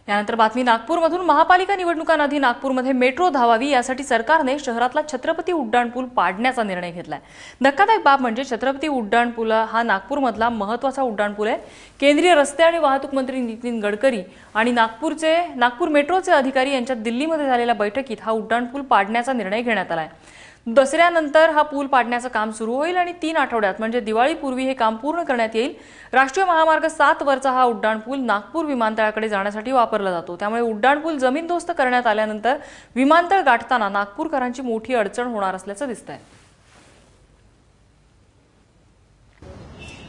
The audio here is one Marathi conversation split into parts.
यानंतर बातमी नागपूरमधून महापालिका निवडणुकांआधी नागपूरमध्ये मेट्रो धावावी यासाठी सरकारने शहरातला छत्रपती उड्डाणपूल पाडण्याचा निर्णय घेतलाय। धक्कादायक बाब म्हणजे छत्रपती उड्डाणपूल हा नागपूरमधला महत्त्वाचा उड्डाणपूल आहे। केंद्रीय रस्ते आणि वाहतूक मंत्री नितीन गडकरी आणि नागपूर मेट्रोचे अधिकारी यांच्यात दिल्लीमध्ये झालेल्या बैठकीत हा उड्डाणपूल पाडण्याचा निर्णय घेण्यात आलाय। दसऱ्यानंतर हा पूल पाडण्याचं काम सुरू होईल आणि 3 आठवड्यात म्हणजे दिवाळीपूर्वी हे काम पूर्ण करण्यात येईल। राष्ट्रीय महामार्ग 7 वरचा हा उड्डाणपूल नागपूर विमानतळाकडे जाण्यासाठी वापरला जातो। त्यामुळे उड्डाणपूल जमीनदोस्त करण्यात आल्यानंतर विमानतळ गाठताना नागपूरकरांची मोठी अडचण होणार असल्याचं दिसतंय।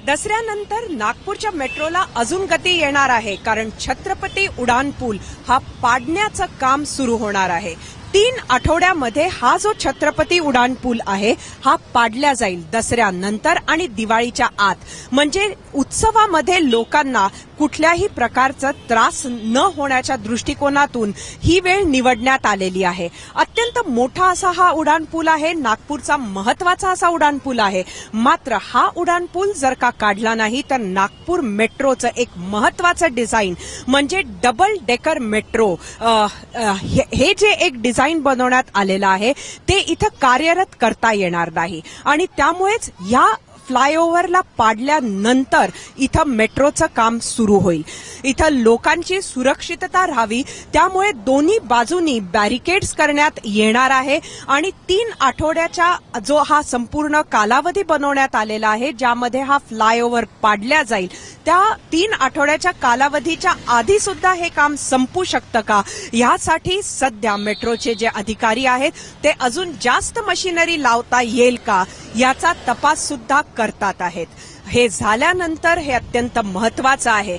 दसऱ्यानंतर नागपूरच्या मेट्रोला अजून गती येणार आहे, कारण छत्रपती उड्डाणपूल हा पाडण्याचं काम सुरू होणार आहे। 3 आठवड्यामध्ये हा जो छत्रपती उड्डाणपूल आहे हा पाडला जाईल दसऱ्यानंतर आणि दिवाळीच्या आत। म्हणजे उत्सवामध्ये लोकांना कुठल्याही प्रकारचा त्रास न होण्याच्या दृष्टिकोनातून ही वेळ निवडण्यात आलेली आहे। अत्यंत मोठा असा हा उड्डाणपूल आहे, नागपूरचा महत्त्वाचा असा उड्डाणपूल आहे। मात्र हा उड्डाणपूल जर का काढला नाही तर नागपूर मेट्रोचं एक महत्त्वाचं डिझाइन म्हणजे डबल डेकर मेट्रो हे जे एक डिझाइन बनवण्यात आलेलं आहे ते इथं कार्यरत करता येणार नाही आणि त्यामुळेच या फ्लायओव्हरला पाडल्यानंतर इथं मेट्रोचं काम सुरू होईल। इथं लोकांची सुरक्षितता राहावी त्यामुळे दोन्ही बाजूनी बॅरिकेड्स करण्यात येणार आहे आणि 3 आठवड्याचा जो हा संपूर्ण कालावधी बनवण्यात आलेला आहे ज्यामध्ये हा फ्लायओव्हर पाडला जाईल त्या 3 आठवड्याच्या कालावधीच्या आधी सुद्धा हे काम संपू शकतं का यासाठी सध्या मेट्रोचे जे अधिकारी आहेत ते अजून जास्त मशिनरी लावता येईल का याचा तपास सुद्धा करतात आहेत। हे झाल्यानंतर हे अत्यंत महत्त्वाचं आहे,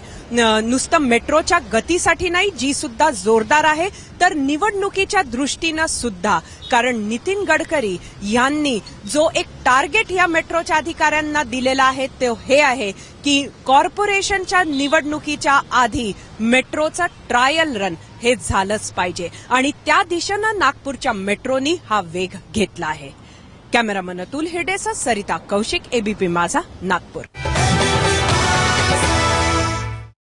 नुसतं मेट्रोच्या गतीसाठी नाही जी सुद्धा जोरदार आहे तर निवडणुकीच्या दृष्टीनं सुद्धा। कारण नितीन गडकरी यांनी जो एक टार्गेट या मेट्रोच्या अधिकाऱ्यांना दिलेला आहे ते हे आहे की कॉर्पोरेशनच्या निवडणुकीच्या आधी मेट्रोचा ट्रायल रन हे झालंच पाहिजे आणि त्या दिशेनं नागपूरच्या मेट्रोनी हा वेग घेतला आहे। कॅमेरामन अतुल हिरडेसह सरिता कौशिक, एबीपी माझा, नागपूर।